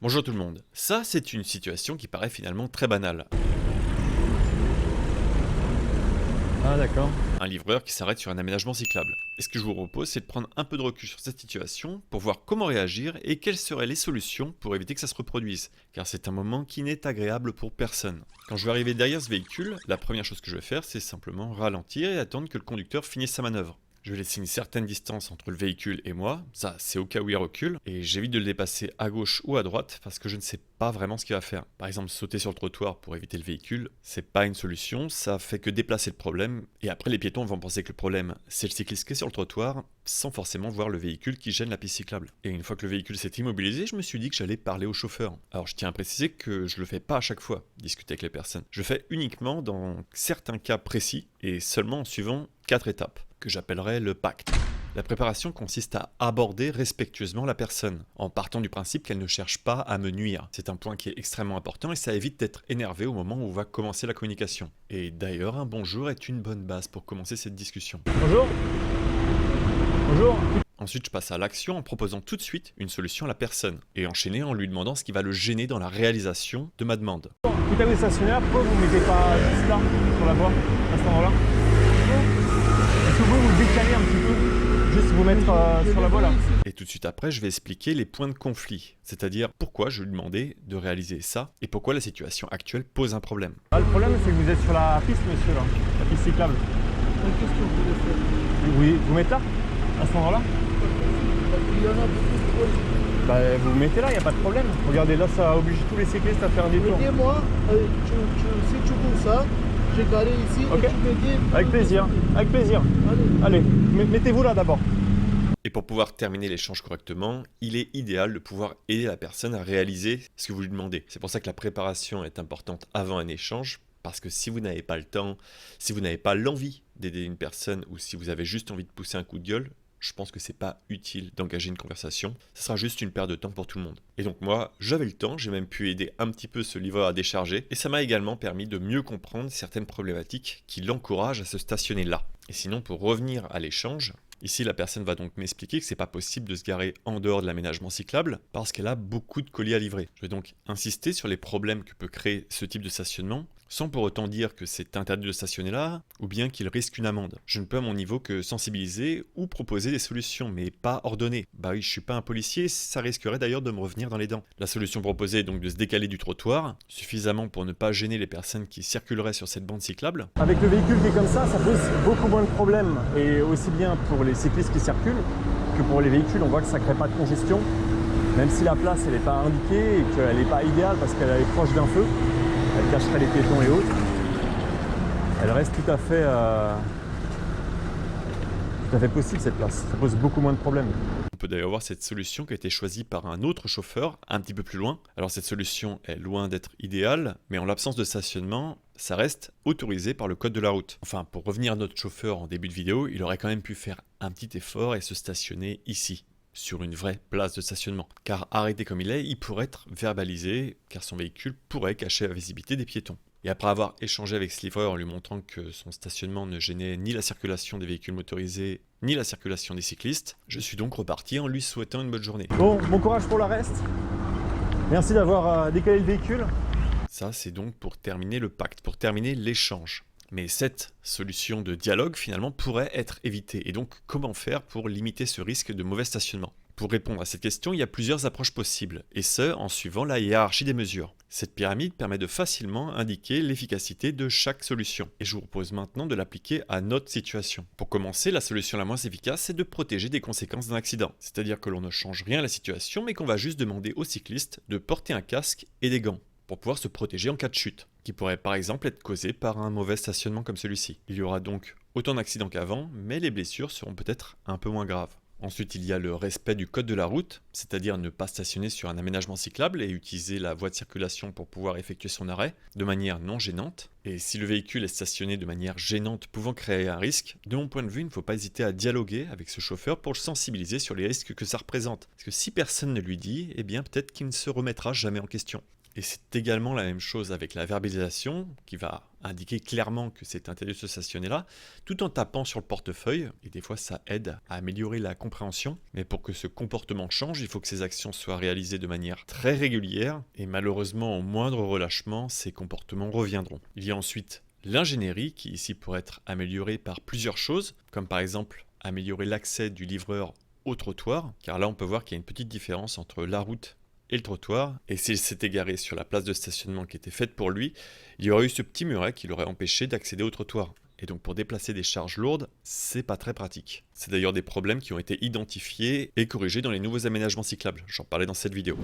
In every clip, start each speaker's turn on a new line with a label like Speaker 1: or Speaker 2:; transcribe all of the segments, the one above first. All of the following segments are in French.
Speaker 1: Bonjour tout le monde. Ça, c'est une situation qui paraît finalement très banale.
Speaker 2: Ah d'accord.
Speaker 1: Un livreur qui s'arrête sur un aménagement cyclable. Et ce que je vous propose, c'est de prendre un peu de recul sur cette situation pour voir comment réagir et quelles seraient les solutions pour éviter que ça se reproduise. Car c'est un moment qui n'est agréable pour personne. Quand je vais arriver derrière ce véhicule, la première chose que je vais faire, c'est simplement ralentir et attendre que le conducteur finisse sa manœuvre. Je vais laisser une certaine distance entre le véhicule et moi, ça c'est au cas où il recule, et j'évite de le dépasser à gauche ou à droite parce que je ne sais pas vraiment ce qu'il va faire. Par exemple, sauter sur le trottoir pour éviter le véhicule, c'est pas une solution, ça fait que déplacer le problème, et après les piétons vont penser que le problème c'est le cycliste qui est sur le trottoir, sans forcément voir le véhicule qui gêne la piste cyclable. Et une fois que le véhicule s'est immobilisé, je me suis dit que j'allais parler au chauffeur. Alors je tiens à préciser que je le fais pas à chaque fois, discuter avec les personnes. Je le fais uniquement dans certains cas précis, et seulement en suivant 4 étapes que j'appellerais le pacte. La préparation consiste à aborder respectueusement la personne, en partant du principe qu'elle ne cherche pas à me nuire. C'est un point qui est extrêmement important et ça évite d'être énervé au moment où on va commencer la communication. Et d'ailleurs, un bonjour est une bonne base pour commencer cette discussion.
Speaker 2: Bonjour. Bonjour.
Speaker 1: Ensuite, je passe à l'action en proposant tout de suite une solution à la personne, et enchaîner en lui demandant ce qui va le gêner dans la réalisation de ma demande.
Speaker 2: Quitte à vous stationner là, pourquoi vous ne mettez pas juste là, sur la voie, à cet endroit-là? Est-ce que vous décalez un petit peu? Juste vous mettre sur la voie là.
Speaker 1: Et tout de suite après, je vais expliquer les points de conflit, c'est-à-dire pourquoi je lui demandais de réaliser ça et pourquoi la situation actuelle pose un problème.
Speaker 2: Ah, le problème c'est que vous êtes sur la piste monsieur là, la piste cyclable.
Speaker 3: Qu'est-ce que vous voulez faire?
Speaker 2: Oui, vous mettez là, à cet endroit-là?
Speaker 3: Il y en a beaucoup
Speaker 2: Bah vous mettez là, il n'y a pas de problème. Regardez là, ça oblige tous les cyclistes à faire un détour.
Speaker 3: Aidez-moi, si tu veux ça, j'ai garé ici
Speaker 2: Ok.
Speaker 3: et tu m'aides.
Speaker 2: Avec plaisir, avec plaisir.
Speaker 3: Allez.
Speaker 2: Allez, mettez-vous là d'abord.
Speaker 1: Et pour pouvoir terminer l'échange correctement, il est idéal de pouvoir aider la personne à réaliser ce que vous lui demandez. C'est pour ça que la préparation est importante avant un échange, parce que si vous n'avez pas le temps, si vous n'avez pas l'envie d'aider une personne, ou si vous avez juste envie de pousser un coup de gueule, je pense que c'est pas utile d'engager une conversation. Ce sera juste une perte de temps pour tout le monde. Et donc moi, j'avais le temps, j'ai même pu aider un petit peu ce livreur à décharger, et ça m'a également permis de mieux comprendre certaines problématiques qui l'encouragent à se stationner là. Et sinon, pour revenir à l'échange, ici la personne va donc m'expliquer que c'est pas possible de se garer en dehors de l'aménagement cyclable parce qu'elle a beaucoup de colis à livrer. Je vais donc insister sur les problèmes que peut créer ce type de stationnement, sans pour autant dire que c'est interdit de stationner là, ou bien qu'il risque une amende. Je ne peux à mon niveau que sensibiliser ou proposer des solutions, mais pas ordonner. Bah oui, je suis pas un policier, ça risquerait d'ailleurs de me revenir dans les dents. La solution proposée est donc de se décaler du trottoir, suffisamment pour ne pas gêner les personnes qui circuleraient sur cette bande cyclable.
Speaker 2: Avec le véhicule qui est comme ça pose beaucoup moins de problèmes. Et aussi bien pour les cyclistes qui circulent que pour les véhicules, on voit que ça ne crée pas de congestion. Même si la place elle n'est pas indiquée et qu'elle n'est pas idéale parce qu'elle est proche d'un feu, elle cacherait les piétons et autres. Elle reste tout à fait possible cette place. Ça pose beaucoup moins de problèmes.
Speaker 1: On peut d'ailleurs voir cette solution qui a été choisie par un autre chauffeur un petit peu plus loin. Alors cette solution est loin d'être idéale, mais en l'absence de stationnement, ça reste autorisé par le code de la route. Enfin, pour revenir à notre chauffeur en début de vidéo, il aurait quand même pu faire un petit effort et se stationner ici, sur une vraie place de stationnement. Car arrêté comme il est, il pourrait être verbalisé, car son véhicule pourrait cacher la visibilité des piétons. Et après avoir échangé avec ce livreur en lui montrant que son stationnement ne gênait ni la circulation des véhicules motorisés, ni la circulation des cyclistes, je suis donc reparti en lui souhaitant une bonne journée.
Speaker 2: Bon courage pour la reste. Merci d'avoir décalé le véhicule.
Speaker 1: Ça, c'est donc pour terminer le pacte, pour terminer l'échange. Mais cette solution de dialogue, finalement, pourrait être évitée. Et donc, comment faire pour limiter ce risque de mauvais stationnement ? Pour répondre à cette question, il y a plusieurs approches possibles, et ce, en suivant la hiérarchie des mesures. Cette pyramide permet de facilement indiquer l'efficacité de chaque solution, et je vous propose maintenant de l'appliquer à notre situation. Pour commencer, la solution la moins efficace, c'est de protéger des conséquences d'un accident. C'est-à-dire que l'on ne change rien à la situation, mais qu'on va juste demander au cycliste de porter un casque et des gants, pour pouvoir se protéger en cas de chute, qui pourrait par exemple être causé par un mauvais stationnement comme celui-ci. Il y aura donc autant d'accidents qu'avant, mais les blessures seront peut-être un peu moins graves. Ensuite, il y a le respect du code de la route, c'est-à-dire ne pas stationner sur un aménagement cyclable et utiliser la voie de circulation pour pouvoir effectuer son arrêt de manière non gênante. Et si le véhicule est stationné de manière gênante pouvant créer un risque, de mon point de vue, il ne faut pas hésiter à dialoguer avec ce chauffeur pour le sensibiliser sur les risques que ça représente. Parce que si personne ne lui dit, eh bien peut-être qu'il ne se remettra jamais en question. Et c'est également la même chose avec la verbalisation qui va indiquer clairement que c'est interdit de se stationner là, tout en tapant sur le portefeuille. Et des fois, ça aide à améliorer la compréhension. Mais pour que ce comportement change, il faut que ces actions soient réalisées de manière très régulière. Et malheureusement, au moindre relâchement, ces comportements reviendront. Il y a ensuite l'ingénierie qui ici pourrait être améliorée par plusieurs choses, comme par exemple améliorer l'accès du livreur au trottoir, car là on peut voir qu'il y a une petite différence entre la route et le trottoir, et s'il s'était garé sur la place de stationnement qui était faite pour lui, il y aurait eu ce petit muret qui l'aurait empêché d'accéder au trottoir. Et donc pour déplacer des charges lourdes, c'est pas très pratique. C'est d'ailleurs des problèmes qui ont été identifiés et corrigés dans les nouveaux aménagements cyclables, j'en parlais dans cette vidéo.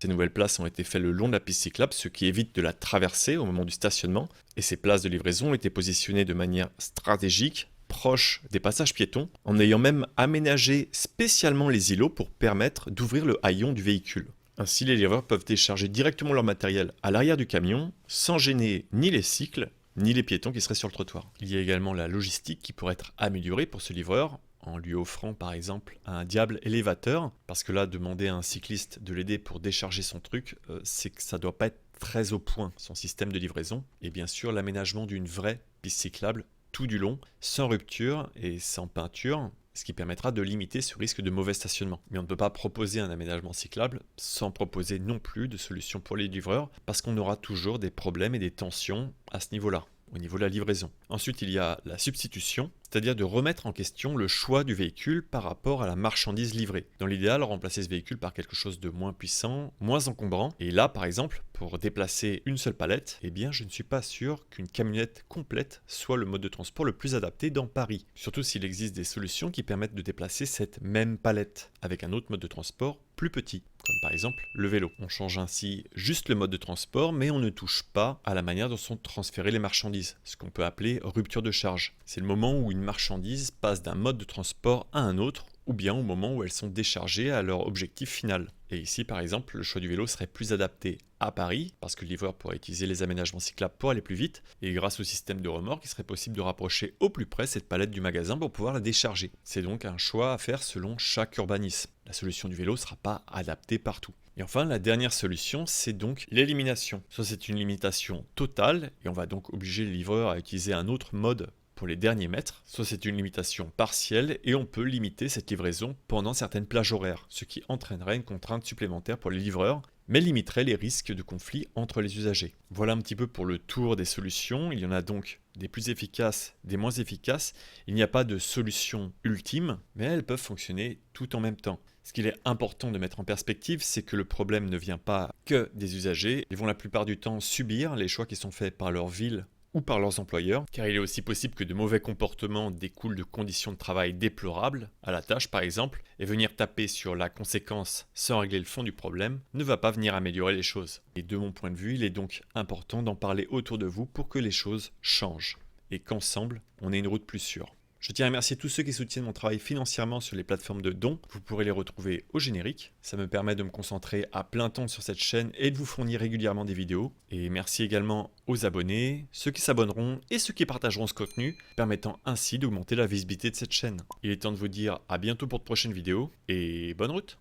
Speaker 1: Ces nouvelles places ont été faites le long de la piste cyclable, ce qui évite de la traverser au moment du stationnement, et ces places de livraison ont été positionnées de manière stratégique, proche des passages piétons, en ayant même aménagé spécialement les îlots pour permettre d'ouvrir le haillon du véhicule. Ainsi, les livreurs peuvent décharger directement leur matériel à l'arrière du camion, sans gêner ni les cycles, ni les piétons qui seraient sur le trottoir. Il y a également la logistique qui pourrait être améliorée pour ce livreur, en lui offrant par exemple un diable élévateur, parce que là, demander à un cycliste de l'aider pour décharger son truc, c'est que ça doit pas être très au point, son système de livraison. Et bien sûr, l'aménagement d'une vraie piste cyclable tout du long, sans rupture et sans peinture, ce qui permettra de limiter ce risque de mauvais stationnement. Mais on ne peut pas proposer un aménagement cyclable sans proposer non plus de solutions pour les livreurs, parce qu'on aura toujours des problèmes et des tensions à ce niveau-là, au niveau de la livraison. Ensuite, il y a la substitution, c'est-à-dire de remettre en question le choix du véhicule par rapport à la marchandise livrée. Dans l'idéal, remplacer ce véhicule par quelque chose de moins puissant, moins encombrant. Et là, par exemple, pour déplacer une seule palette, eh bien, je ne suis pas sûr qu'une camionnette complète soit le mode de transport le plus adapté dans Paris. Surtout s'il existe des solutions qui permettent de déplacer cette même palette avec un autre mode de transport plus petit, comme par exemple le vélo. On change ainsi juste le mode de transport, mais on ne touche pas à la manière dont sont transférées les marchandises, ce qu'on peut appeler rupture de charge. C'est le moment où une marchandise passe d'un mode de transport à un autre, ou bien au moment où elles sont déchargées à leur objectif final. Et ici, par exemple, le choix du vélo serait plus adapté à Paris, parce que le livreur pourrait utiliser les aménagements cyclables pour aller plus vite, et grâce au système de remorque, il serait possible de rapprocher au plus près cette palette du magasin pour pouvoir la décharger. C'est donc un choix à faire selon chaque urbanisme. La solution du vélo ne sera pas adaptée partout. Et enfin, la dernière solution, c'est donc l'élimination. Soit c'est une limitation totale, et on va donc obliger le livreur à utiliser un autre mode pour les derniers mètres, soit c'est une limitation partielle et on peut limiter cette livraison pendant certaines plages horaires, ce qui entraînerait une contrainte supplémentaire pour les livreurs, mais limiterait les risques de conflit entre les usagers. Voilà un petit peu pour le tour des solutions. Il y en a donc des plus efficaces, des moins efficaces. Il n'y a pas de solution ultime, mais elles peuvent fonctionner tout en même temps. Ce qu'il est important de mettre en perspective, c'est que le problème ne vient pas que des usagers. Ils vont la plupart du temps subir les choix qui sont faits par leur ville ou par leurs employeurs, car il est aussi possible que de mauvais comportements découlent de conditions de travail déplorables, à la tâche par exemple, et venir taper sur la conséquence sans régler le fond du problème ne va pas venir améliorer les choses. Et de mon point de vue, il est donc important d'en parler autour de vous pour que les choses changent, et qu'ensemble, on ait une route plus sûre. Je tiens à remercier tous ceux qui soutiennent mon travail financièrement sur les plateformes de dons. Vous pourrez les retrouver au générique. Ça me permet de me concentrer à plein temps sur cette chaîne et de vous fournir régulièrement des vidéos. Et merci également aux abonnés, ceux qui s'abonneront et ceux qui partageront ce contenu, permettant ainsi d'augmenter la visibilité de cette chaîne. Il est temps de vous dire à bientôt pour de prochaines vidéos et bonne route.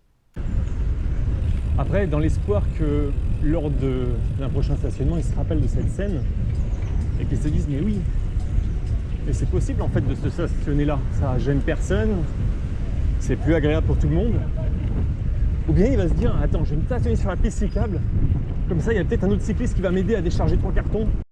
Speaker 2: Après, dans l'espoir que lors d'un prochain stationnement, ils se rappellent de cette scène et qu'ils se disent mais oui, et c'est possible en fait de se stationner là, ça gêne personne, c'est plus agréable pour tout le monde. Ou bien il va se dire, attends, je vais me stationner sur la piste cyclable, comme ça il y a peut-être un autre cycliste qui va m'aider à décharger 3 cartons.